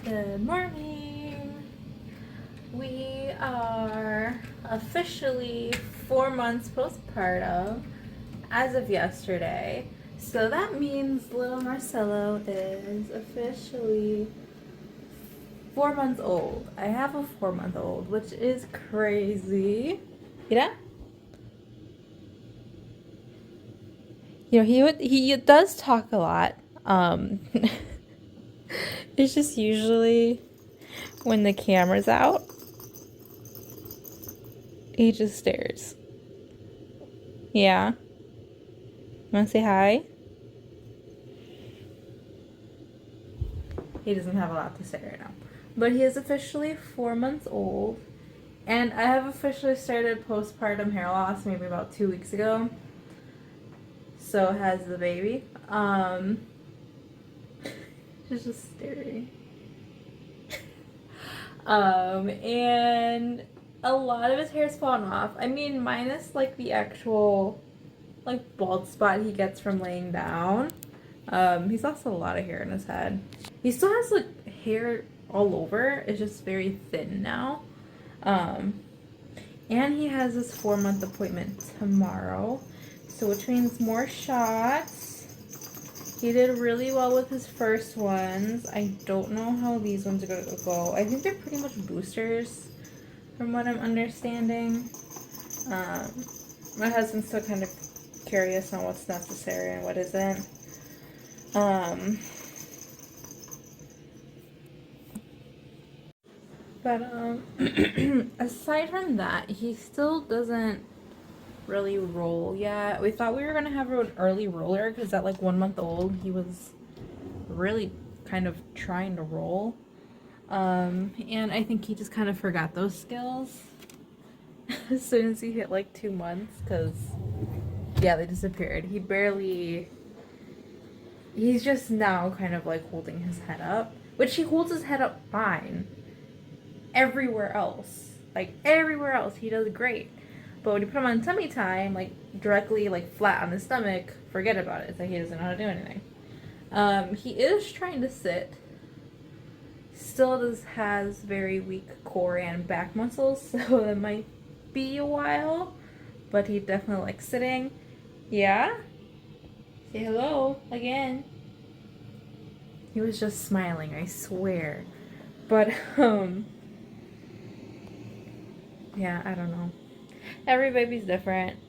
Good morning. We are officially 4 months postpartum as of yesterday. So that means little Marcelo is officially 4 months old. I have a 4-month-old, which is crazy. Yeah? He does talk a lot. It's just usually when the camera's out, he just stares. Yeah. Wanna say hi? He doesn't have a lot to say right now. But he is officially 4 months old. And I have officially started postpartum hair loss maybe about 2 weeks ago. So has the baby. She's just staring. And a lot of his hair's fallen off. I mean, minus like the actual like bald spot he gets from laying down. He's lost a lot of hair in his head. He still has like hair all over. It's just very thin now. And he has his 4-month appointment tomorrow. So which means more shots. He did really well with his first ones. I don't know how these ones are going to go. I think they're pretty much boosters from what I'm understanding. My husband's still kind of curious on what's necessary and what isn't. But aside from that, he still doesn't really roll yet. We thought we were gonna have an early roller because at like 1 month old, he was really kind of trying to roll. And I think he just kind of forgot those skills as soon as he hit like 2 months because, yeah, they disappeared. He's just now kind of like holding his head up, which he holds his head up fine. Everywhere else, he does great. But when you put him on tummy time, like directly like flat on his stomach, forget about it. It's like he doesn't know how to do anything. He is trying to sit. Still has very weak core and back muscles, so it might be a while. But he definitely likes sitting. Yeah? Say hello again. He was just smiling, I swear. But yeah, I don't know. Every baby's different.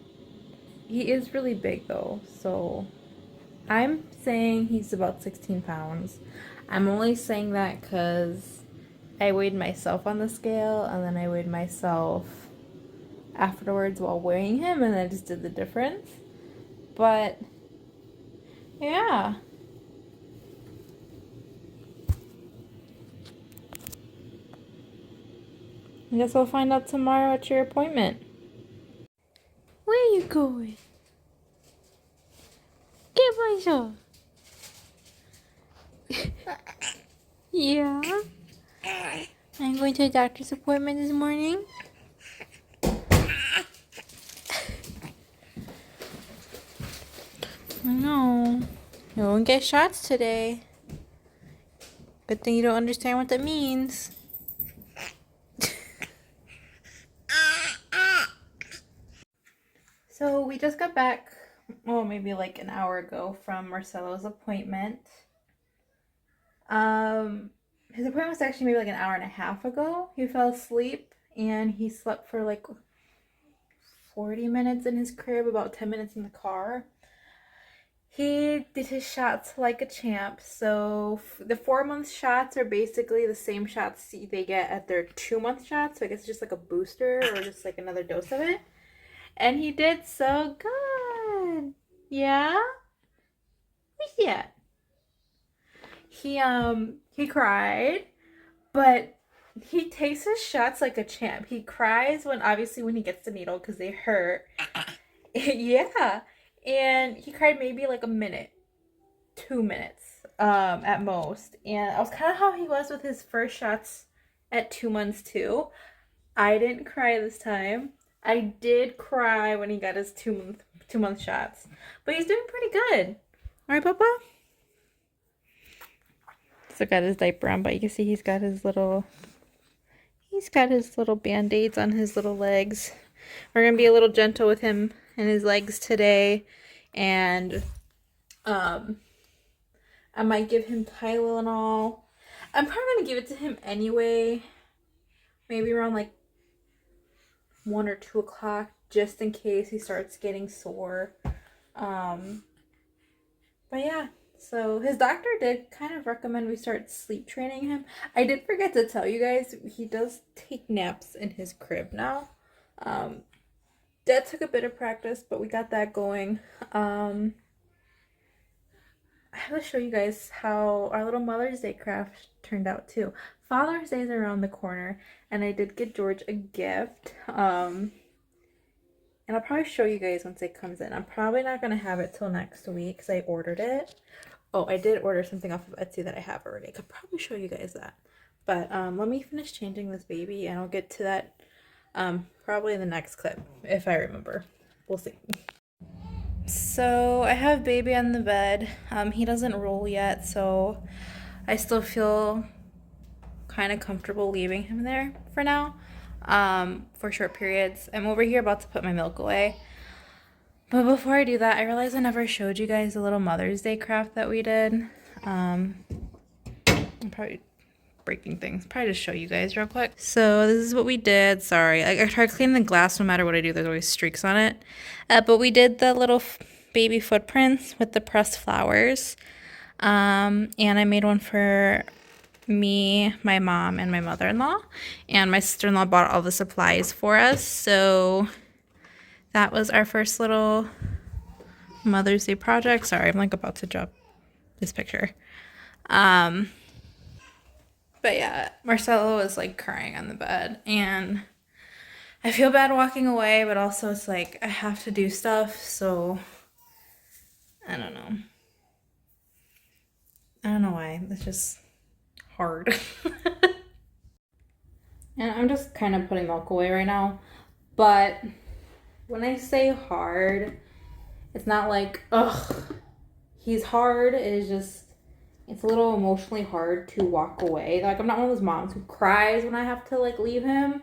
He is really big though, so I'm saying he's about 16 pounds. I'm only saying that because I weighed myself on the scale and then I weighed myself afterwards while weighing him and I just did the difference. But yeah. I guess we'll find out tomorrow at your appointment. Where are you going? Get myself. Yeah. I'm going to a doctor's appointment this morning. I know. You won't get shots today. Good thing you don't understand what that means. So we just got back, well, maybe like an hour ago from Marcelo's appointment. His appointment was actually maybe like an hour and a half ago. He fell asleep and he slept for like 40 minutes in his crib, about 10 minutes in the car. He did his shots like a champ. So the 4-month shots are basically the same shots they get at their 2-month shots. So I guess it's just like a booster or just like another dose of it. And he did so good. Yeah? Yeah. He cried, but he takes his shots like a champ. He cries when he gets the needle because they hurt. Yeah. And he cried maybe like a minute, 2 minutes, at most. And that was kind of how he was with his first shots at 2 months too. I didn't cry this time. I did cry when he got his 2-month shots. But he's doing pretty good. All right, Papa? Still got his diaper on, but you can see he's got his little band-aids on his little legs. We're gonna be a little gentle with him and his legs today, and I might give him Tylenol. I'm probably gonna give it to him anyway, maybe around like 1 or 2 o'clock, just in case he starts getting sore. But yeah, so his doctor did kind of recommend we start sleep training him. I did forget to tell you guys, he does take naps in his crib now. That took a bit of practice, but we got that going. I have to show you guys how our little Mother's Day craft turned out too. Father's Day is around the corner, and I did get George a gift. And I'll probably show you guys once it comes in. I'm probably not going to have it till next week because I ordered it. Oh, I did order something off of Etsy that I have already. I could probably show you guys that. But let me finish changing this baby and I'll get to that probably in the next clip, if I remember. We'll see. So I have baby on the bed. He doesn't roll yet, so I still feel kind of comfortable leaving him there for now. For short periods. I'm over here about to put my milk away. But before I do that, I realized I never showed you guys the little Mother's Day craft that we did. I'm probably breaking things. Probably just show you guys real quick. So this is what we did. Sorry, I try to clean the glass no matter what I do. There's always streaks on it. But we did the little baby footprints with the pressed flowers. And I made one for me, my mom, and my mother-in-law, and my sister-in-law bought all the supplies for us. So that was our first little Mother's Day project. Sorry, I'm like about to drop this picture. But yeah, Marcelo was like crying on the bed, and I feel bad walking away, but also it's like I have to do stuff, so I don't know why. It's just hard. And I'm just kind of putting milk away right now, but when I say hard, it's not like, ugh, he's hard. It is just, it's a little emotionally hard to walk away. Like, I'm not one of those moms who cries when I have to like leave him,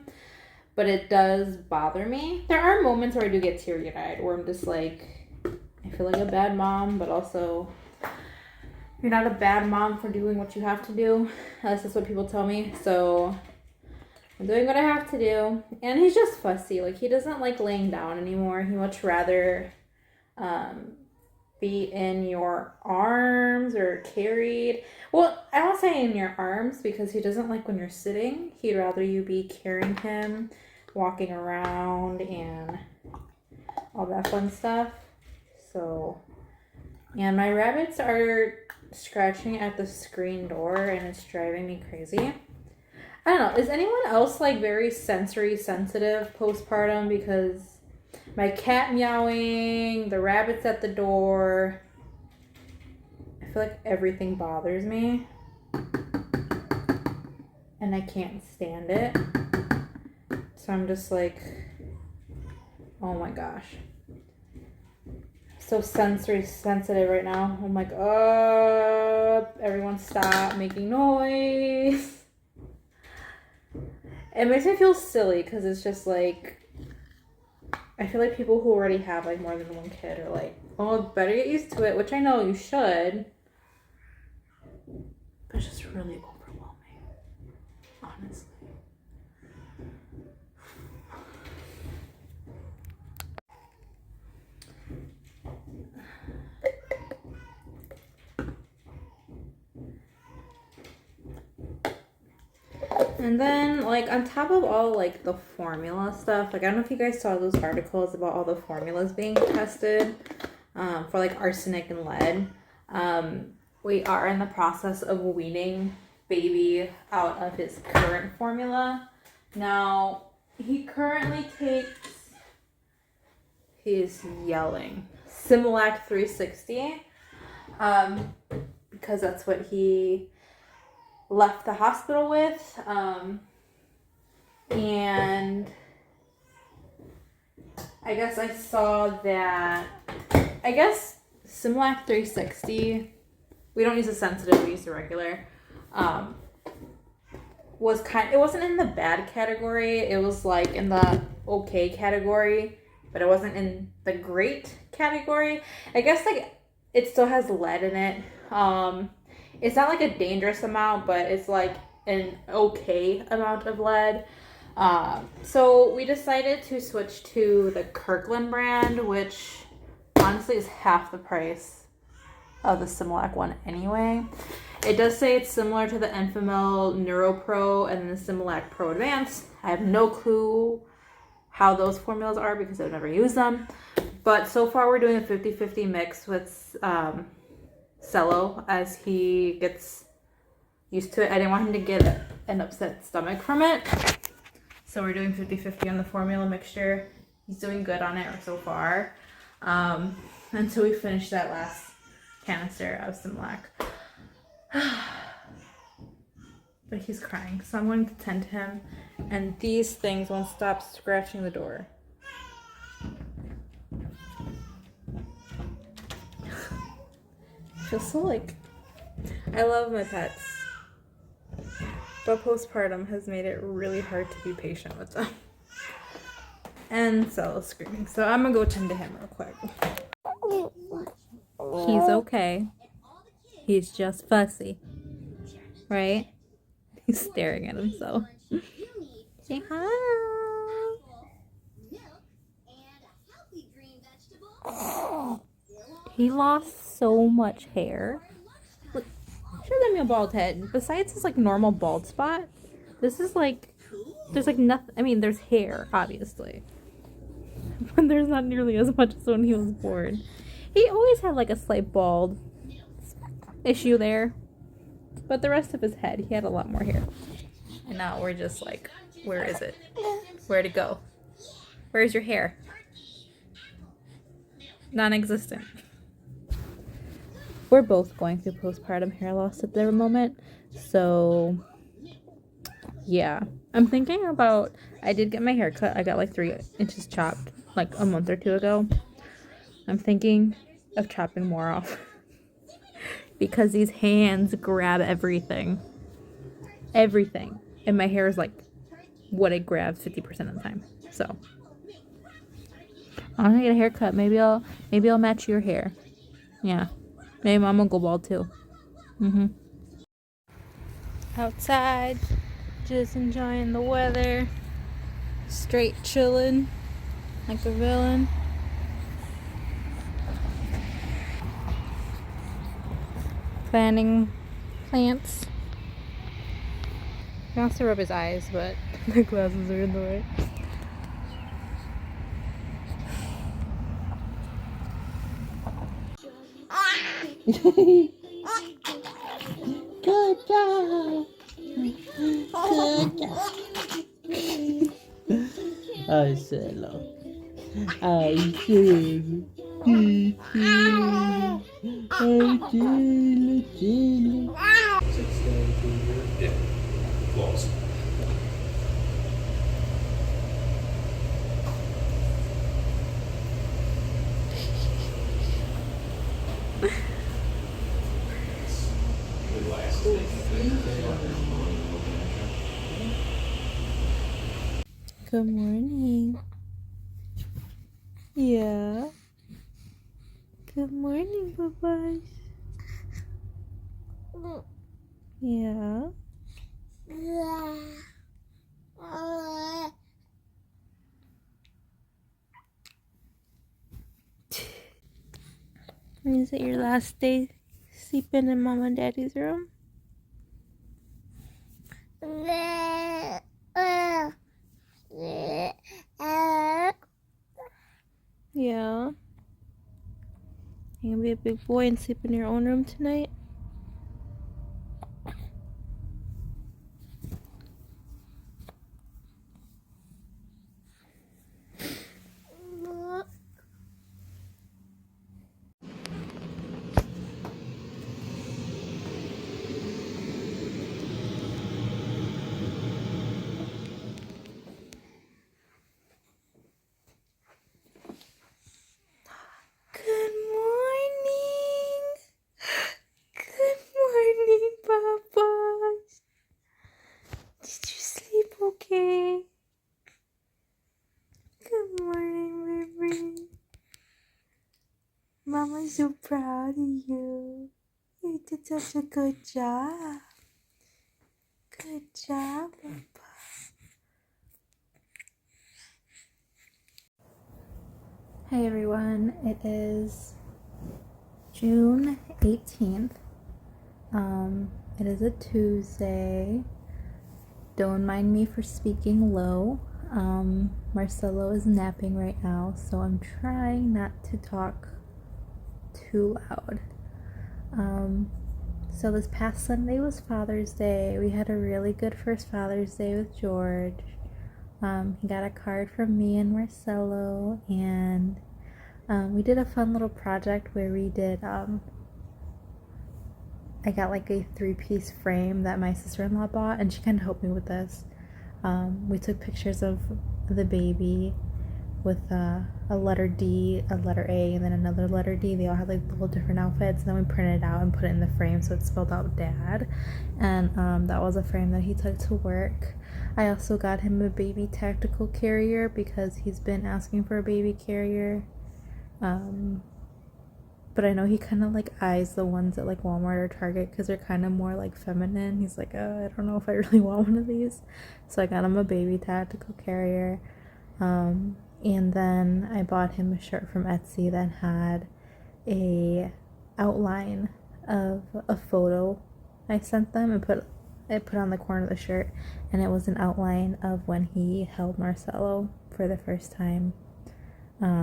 but it does bother me. There are moments where I do get teary-eyed, where I'm just like, I feel like a bad mom, but also you're not a bad mom for doing what you have to do. That's just what people tell me. So I'm doing what I have to do. And he's just fussy. Like, he doesn't like laying down anymore. He much rather be in your arms or carried. Well, I don't say in your arms because he doesn't like when you're sitting. He'd rather you be carrying him, walking around, and all that fun stuff. So, and my rabbits are scratching at the screen door and it's driving me crazy. I don't know. Is anyone else like very sensory sensitive postpartum? Because my cat meowing, the rabbits at the door, I feel like everything bothers me and I can't stand it. So I'm just like, oh my gosh. So sensory sensitive right now. I'm like, everyone stop making noise. It makes me feel silly because it's just like, I feel like people who already have like more than one kid are like, oh, better get used to it, which I know you should. But it's just really overwhelming, honestly. And then, like, on top of all, like, the formula stuff, like, I don't know if you guys saw those articles about all the formulas being tested for, like, arsenic and lead. We are in the process of weaning baby out of his current formula. Now, he currently takes, he's yelling, Similac 360, because that's what he left the hospital with, and I guess I saw that, I guess Similac 360, we don't use the sensitive, we use the regular, um, it wasn't in the bad category. It was like in the okay category, but it wasn't in the great category. I guess like it still has lead in it. It's not like a dangerous amount, but it's like an okay amount of lead. So we decided to switch to the Kirkland brand, which honestly is half the price of the Similac one anyway. It does say it's similar to the Enfamil NeuroPro and the Similac Pro Advance. I have no clue how those formulas are because I've never used them. But so far we're doing a 50-50 mix with Cello as he gets used to it. I didn't want him to get an upset stomach from it. So we're doing 50-50 on the formula mixture. He's doing good on it so far. Until we finish that last canister of Similac. But he's crying, so I'm going to tend to him. And these things won't stop scratching the door. I feel so like... I love my pets. But postpartum has made it really hard to be patient with them. And Cella's screaming, so I'm gonna go tend to him real quick. He's okay. He's just fussy. Right? He's staring at himself. Say hi. He lost so much hair. Look, show them your bald head. Besides this like normal bald spot, this is like, there's like nothing. I mean, there's hair, obviously. But there's not nearly as much as when he was born. He always had like a slight bald issue there. But the rest of his head, he had a lot more hair. And now we're just like, where is it? Where'd it go? Where's your hair? Non-existent. We're both going through postpartum hair loss at the moment. So, yeah. I'm thinking about, I did get my hair cut. I got like 3 inches chopped like a month or 2 ago. I'm thinking of chopping more off. Because these hands grab everything. Everything. And my hair is like what it grabs 50% of the time. So I'm gonna get a haircut. Maybe I'll match your hair. Yeah. Maybe mom will go bald too. Outside, just enjoying the weather. Straight chilling like a villain. Planting plants. He wants to rub his eyes, but the glasses are in the way. Good job. Good job. I said hello. I said Yeah, close. Good morning. Yeah. Good morning, Bubba. Yeah. Is it your last day sleeping in Mom and Daddy's room? Yeah. You gonna be a big boy and sleep in your own room tonight? Good morning. so proud of you. You did such a good job. Good job, Papa. Hey everyone, it is June 18th. It is a Tuesday. Don't mind me for speaking low. Marcelo is napping right now, so I'm trying not to talk too loud. So this past Sunday was Father's Day. We had a really good first Father's Day with George. He got a card from me and Marcelo, and we did a fun little project where we did, I got like a 3-piece frame that my sister-in-law bought, and she kind of helped me with this. We took pictures of the baby with a letter D, a letter A, and then another letter D. They all had like little different outfits, and then we printed it out and put it in the frame so it spelled out Dad. And that was a frame that he took to work. I also got him a baby tactical carrier because he's been asking for a baby carrier. But I know he kind of like eyes the ones at like Walmart or Target because they're kind of more like feminine. He's like, I don't know if I really want one of these. So I got him a baby tactical carrier. And then I bought him a shirt from Etsy that had a outline of a photo I sent them and put on the corner of the shirt, and it was an outline of when he held Marcelo for the first time at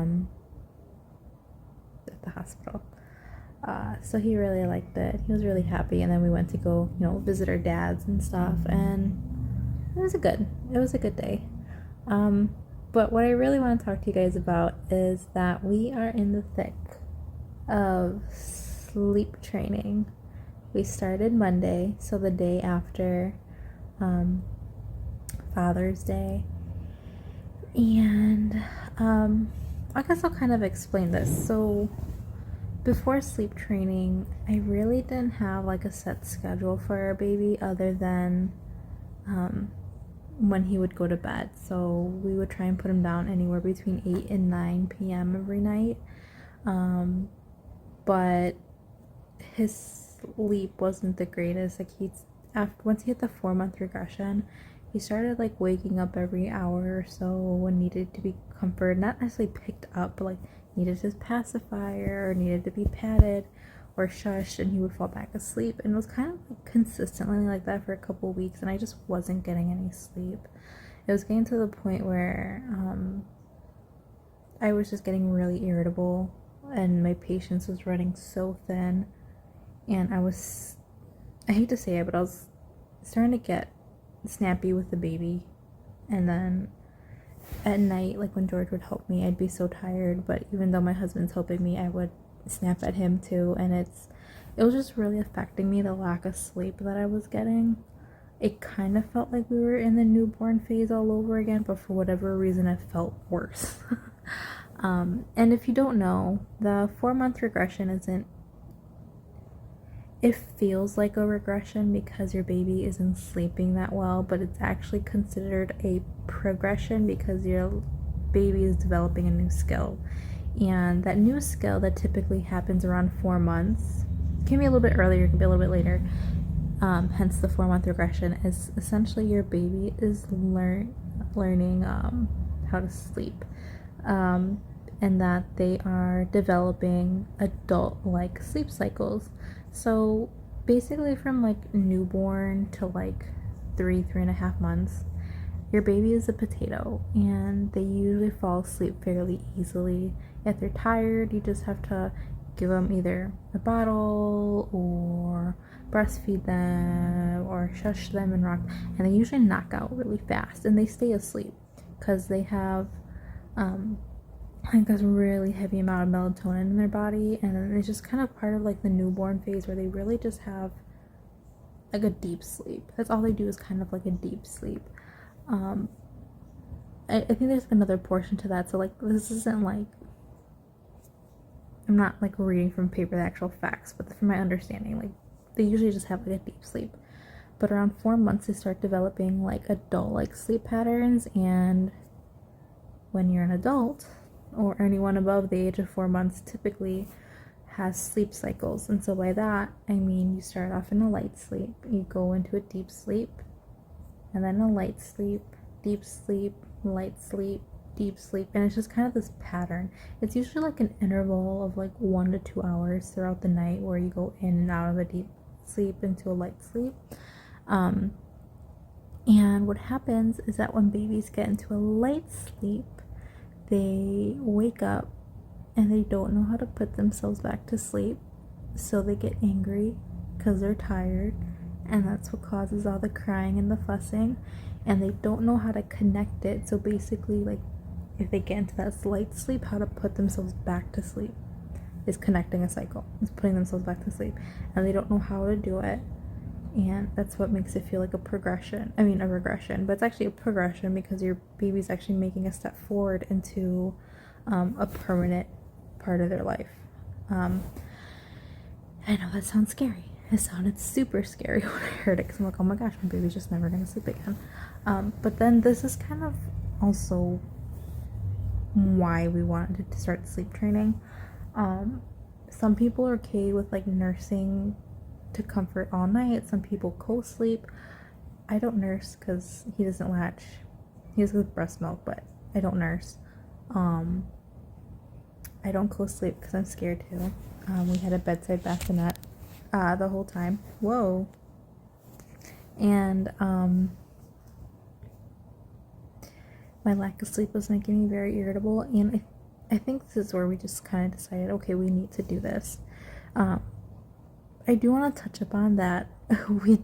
the hospital. So he really liked it. He was really happy, and then we went to go, visit our dads and stuff, and it was a good day. But what I really want to talk to you guys about is that we are in the thick of sleep training. We started Monday, so the day after Father's Day. And I guess I'll kind of explain this. So before sleep training, I really didn't have like a set schedule for our baby other than when he would go to bed. So we would try and put him down anywhere between 8 and 9 p.m. every night. But his sleep wasn't the greatest. Like once he hit the 4-month regression, he started like waking up every hour or so when needed to be comforted, not necessarily picked up, but like needed his pacifier or needed to be patted or shushed, and he would fall back asleep. And it was kind of like consistently like that for a couple weeks, and I just wasn't getting any sleep. It was getting to the point where I was just getting really irritable, and my patience was running so thin, and I hate to say it, but I was starting to get snappy with the baby. And then at night, like when George would help me, I'd be so tired, but even though my husband's helping me, I would snap at him too, and it was just really affecting me, the lack of sleep that I was getting. It kind of felt like we were in the newborn phase all over again, but for whatever reason it felt worse. And if you don't know, the 4-month regression it feels like a regression because your baby isn't sleeping that well, but it's actually considered a progression because your baby is developing a new skill. And that new skill that typically happens around 4 months, can be a little bit earlier, can be a little bit later, hence the 4-month regression, is essentially your baby is learning how to sleep, and that they are developing adult-like sleep cycles. So basically from like newborn to like 3.5 months, your baby is a potato, and they usually fall asleep fairly easily. If they're tired, you just have to give them either a bottle or breastfeed them or shush them and rock, and they usually knock out really fast, and they stay asleep because they have I think there's a really heavy amount of melatonin in their body, and it's just kind of part of like the newborn phase where they really just have like a deep sleep. That's all they do, is kind of like a deep sleep. I think there's another portion to that. So like this isn't like, I'm not like reading from paper the actual facts, but from my understanding, like they usually just have like a deep sleep. But around 4 months they start developing like adult like sleep patterns, and when you're an adult, or anyone above the age of 4 months typically has sleep cycles. And so by that, I mean you start off in a light sleep, you go into a deep sleep, and then a light sleep, deep sleep, light sleep, deep sleep. And it's just kind of this pattern. It's usually like an interval of like 1 to 2 hours throughout the night where you go in and out of a deep sleep into a light sleep. And what happens is that when babies get into a light sleep, they wake up and they don't know how to put themselves back to sleep. So they get angry because they're tired, and that's what causes all the crying and the fussing. And they don't know how to connect it. So basically, like, if they get into that light sleep, how to put themselves back to sleep is connecting a cycle. It's putting themselves back to sleep. And they don't know how to do it. And that's what makes it feel like a regression, but it's actually a progression because your baby's actually making a step forward into a permanent part of their life. I know that sounds scary. It sounded super scary when I heard it because I'm like, oh my gosh, my baby's just never gonna sleep again. But then this is kind of also why we wanted to start sleep training. Some people are okay with like nursing to comfort all night. Some people co-sleep. I don't nurse because he doesn't latch. He has good breast milk, but I don't nurse. I don't co-sleep because I'm scared too. We had a bedside bassinet the whole time. Whoa. And my lack of sleep was making me very irritable, and I think this is where we just kind of decided, okay, we need to do this. I do want to touch upon that we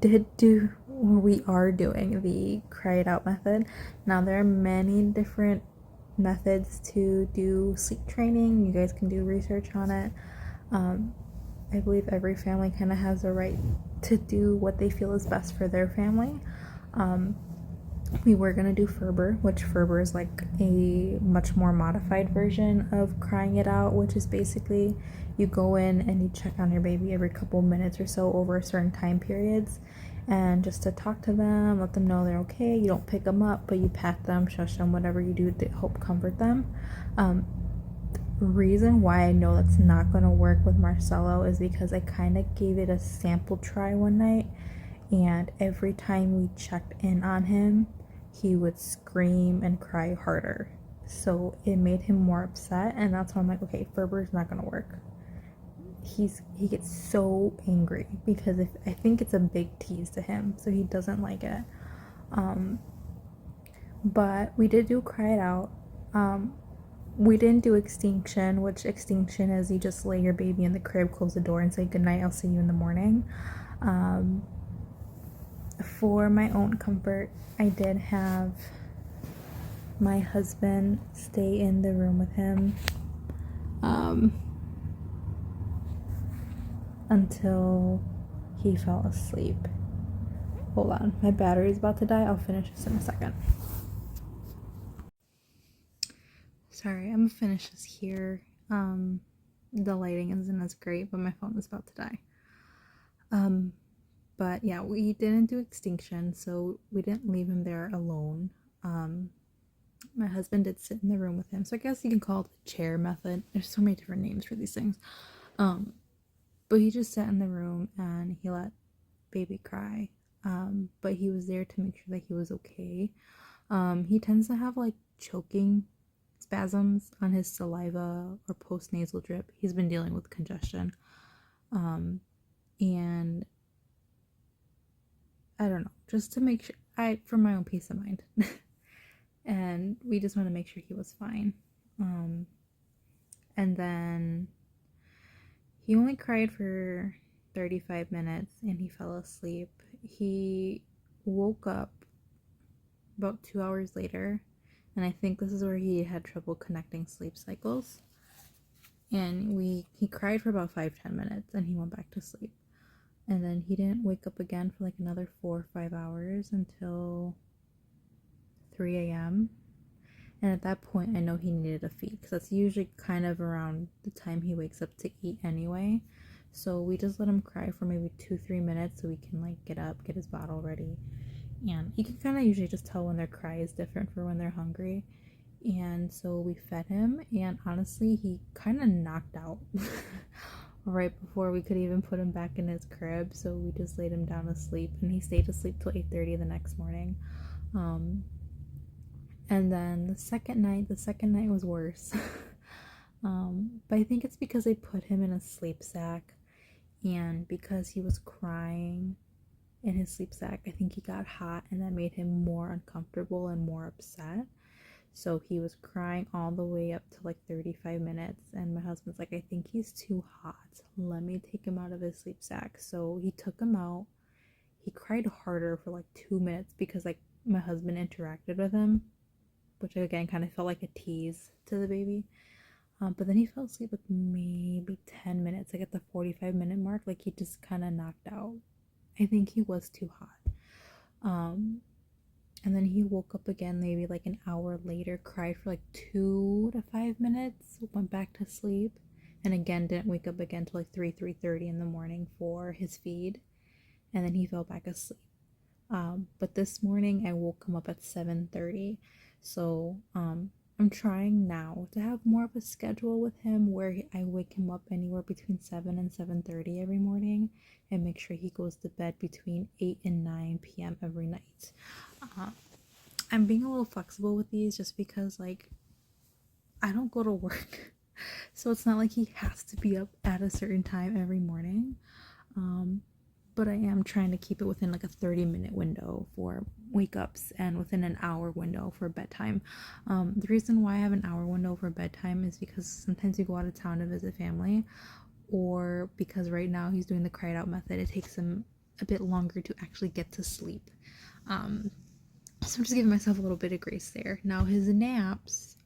are doing the cry it out method. Now there are many different methods to do sleep training. You guys can do research on it. I believe every family kind of has a right to do what they feel is best for their family. We were going to do Ferber, which Ferber is like a much more modified version of crying it out, which is basically you go in and you check on your baby every couple minutes or so over certain time periods, and just to talk to them, let them know they're okay. You don't pick them up, but you pat them, shush them, whatever you do to help comfort them. Reason why I know that's not going to work with Marcelo is because I kind of gave it a sample try one night, and every time we checked in on him, he would scream and cry harder. So it made him more upset, and that's why I'm like, okay, Ferber's not gonna work. He gets so angry because I think it's a big tease to him, so he doesn't like it. But we did do cry it out. We didn't do extinction, which extinction is you just lay your baby in the crib, close the door, and say goodnight, I'll see you in the morning. For my own comfort, I did have my husband stay in the room with him until he fell asleep. Hold on, my battery's about to die. I'll finish this in a second. Sorry, I'm gonna finish this here. The lighting isn't as great, but my phone is about to die. But yeah, we didn't do extinction, so we didn't leave him there alone. My husband did sit in the room with him, so I guess you can call it the chair method. There's so many different names for these things. But he just sat in the room and he let baby cry. But he was there to make sure that he was okay. He tends to have like choking spasms on his saliva or post-nasal drip. He's been dealing with congestion. And I don't know, just to make sure, for my own peace of mind. And we just want to make sure he was fine. And then he only cried for 35 minutes and he fell asleep. He woke up about 2 hours later, and I think this is where he had trouble connecting sleep cycles. And he cried for about 5-10 minutes and he went back to sleep. And then he didn't wake up again for like another 4 or 5 hours until 3 a.m. And at that point, I know he needed a feed because that's usually kind of around the time he wakes up to eat anyway. So we just let him cry for maybe 2-3 minutes so we can like get up, get his bottle ready. And you can kind of usually just tell when their cry is different for when they're hungry. And so we fed him, and honestly, he kind of knocked out. right before we could even put him back in his crib, so we just laid him down to sleep, and he stayed asleep till 8:30 the next morning. And then the second night was worse. But I think it's because they put him in a sleep sack, and because he was crying in his sleep sack, I think he got hot, and that made him more uncomfortable and more upset. So he was crying all the way up to like 35 minutes, and my husband's like, I think he's too hot. Let me take him out of his sleep sack. So he took him out. He cried harder for like 2 minutes because like my husband interacted with him, which again kind of felt like a tease to the baby. But then he fell asleep like maybe 10 minutes, like at the 45-minute mark, like he just kind of knocked out. I think he was too hot. And then he woke up again maybe like an hour later, cried for like 2 to 5 minutes, went back to sleep, and again didn't wake up again till like 3:30 in the morning for his feed, and then he fell back asleep. But this morning I woke him up at 7:30, so I'm trying now to have more of a schedule with him where I wake him up anywhere between 7 and 7:30 every morning, and make sure he goes to bed between 8 and 9 p.m. every night. I'm being a little flexible with these just because like I don't go to work, so it's not like he has to be up at a certain time every morning. But I am trying to keep it within like a 30-minute window for wake ups and within an hour window for bedtime. The reason why I have an hour window for bedtime is because sometimes we go out of town to visit family, or because right now he's doing the cried out method. It takes him a bit longer to actually get to sleep. So I'm just giving myself a little bit of grace there. Now his naps,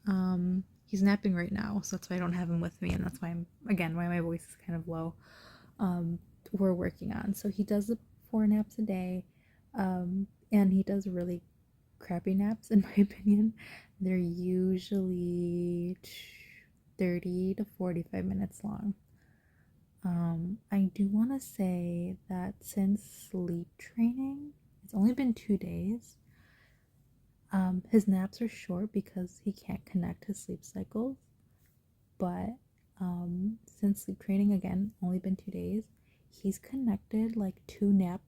he's napping right now, so that's why I don't have him with me, and that's why why my voice is kind of low. We're working on. So he does 4 naps a day, and he does really crappy naps in my opinion. They're usually 30 to 45 minutes long. I do want to say that since sleep training, it's only been 2 days. His naps are short because he can't connect his sleep cycles, but since sleep training, again, only been 2 days, he's connected like 2 nap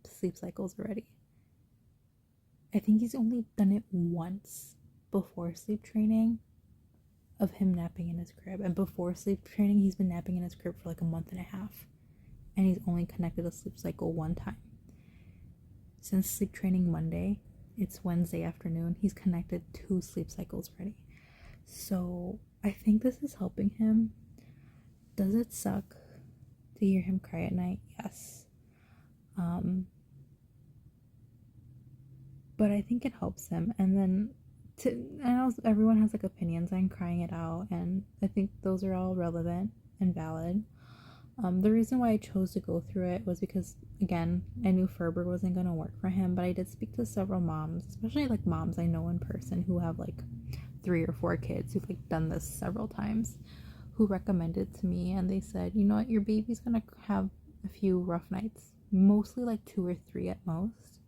sleep cycles already. I think he's only done it once before sleep training of him napping in his crib, and before sleep training he's been napping in his crib for like a month and a half, and he's only connected a sleep cycle 1 time. Since sleep training Monday, it's Wednesday afternoon, he's connected 2 sleep cycles already. So I think this is helping him. Does it suck to hear him cry at night? Yes. But I think it helps him. And then I know everyone has like opinions on crying it out, and I think those are all relevant and valid. The reason why I chose to go through it was because, again, I knew Ferber wasn't going to work for him, but I did speak to several moms, especially like moms I know in person who have like 3 or 4 kids who've like done this several times, who recommended to me, and they said, you know what, your baby's going to have a few rough nights, mostly like 2 or 3 at most.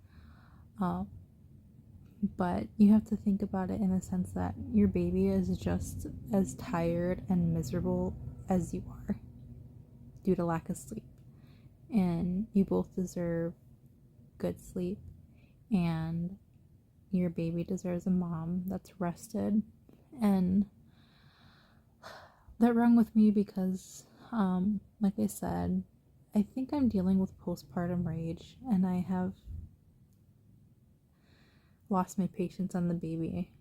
But you have to think about it in the sense that your baby is just as tired and miserable as you are due to lack of sleep, and you both deserve good sleep, and your baby deserves a mom that's rested. And that rung with me because like I said, I think I'm dealing with postpartum rage, and I have lost my patience on the baby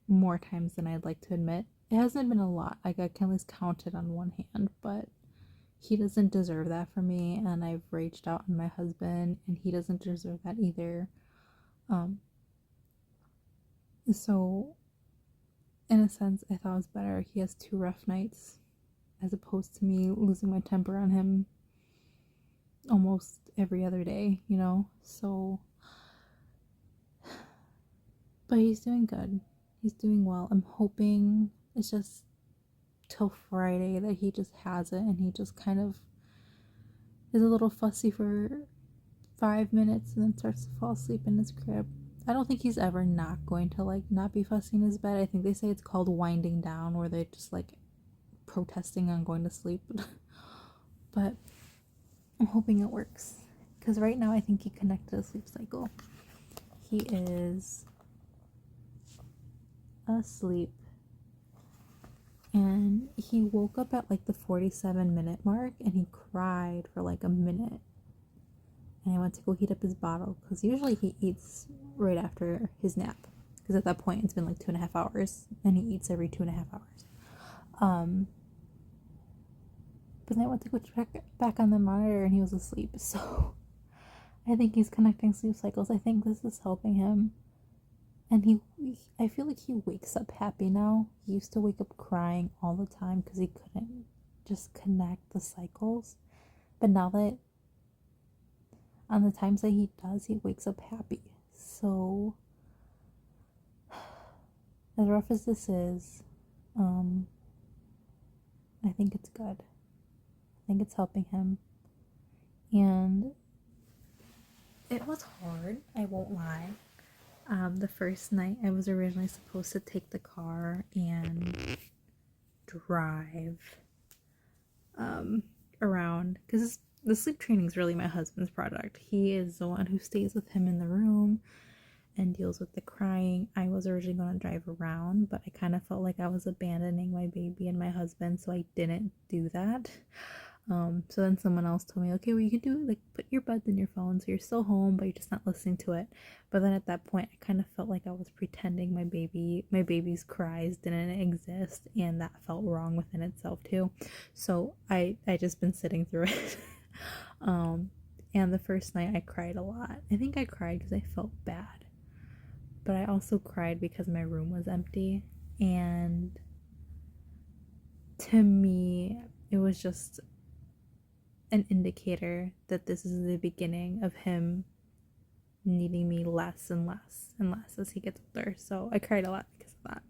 more times than I'd like to admit. It hasn't been a lot, like I can at least count it on one hand, but he doesn't deserve that from me, and I've raged out on my husband, and he doesn't deserve that either. So in a sense, I thought it was better he has 2 rough nights as opposed to me losing my temper on him almost every other day, you know? So, but he's doing good. He's doing well. I'm hoping it's just till Friday that he just has it, and he just kind of is a little fussy for 5 minutes and then starts to fall asleep in his crib. I don't think he's ever not going to like not be fussy in his bed. I think they say it's called winding down, where they just like protesting on going to sleep. But I'm hoping it works. Because right now I think he connected a sleep cycle. He is asleep. And he woke up at like the 47-minute mark and he cried for like a minute. And I went to go heat up his bottle because usually he eats right after his nap. Because at that point it's been like 2.5 hours and he eats every 2.5 hours. But then I went to go check back on the monitor and he was asleep. So I think he's connecting sleep cycles. I think this is helping him. And I feel like he wakes up happy now. He used to wake up crying all the time because he couldn't just connect the cycles. But now that on the times that he does, he wakes up happy. So as rough as this is, I think it's good. I think it's helping him. And it was hard, I won't lie. The first night I was originally supposed to take the car and drive around, because the sleep training is really my husband's project. He is the one who stays with him in the room and deals with the crying. I was originally going to drive around, but I kind of felt like I was abandoning my baby and my husband, so I didn't do that. So then someone else told me, okay, well, you can do it, like put your buds in your phone so you're still home but you're just not listening to it. But then at that point I kind of felt like I was pretending my baby's cries didn't exist, and that felt wrong within itself too. So I just been sitting through it. And the first night I cried a lot. I think I cried because I felt bad, but I also cried because my room was empty, and to me it was just an indicator that this is the beginning of him needing me less and less and less as he gets older. So I cried a lot because of that.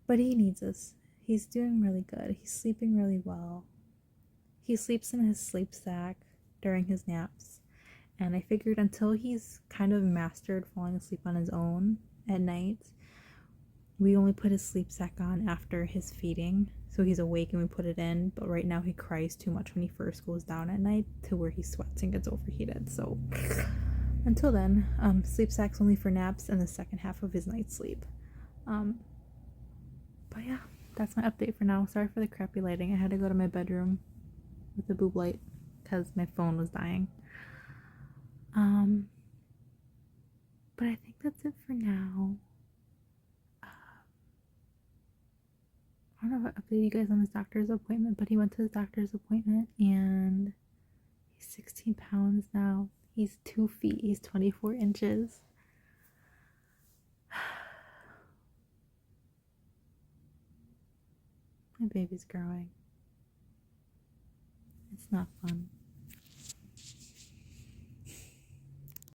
But he needs us. He's doing really good. He's sleeping really well. He sleeps in his sleep sack during his naps. And I figured until he's kind of mastered falling asleep on his own at night, we only put his sleep sack on after his feeding. So he's awake and we put it in, but right now he cries too much when he first goes down at night to where he sweats and gets overheated. So until then, sleep sack's only for naps and the second half of his night's sleep. But yeah, that's my update for now. Sorry for the crappy lighting. I had to go to my bedroom with the boob light because my phone was dying. But I think that's it for now. I don't know if I updated you guys on his doctor's appointment, but he went to his doctor's appointment and he's 16 pounds now. He's 2 feet. He's 24 inches. My baby's growing. It's not fun.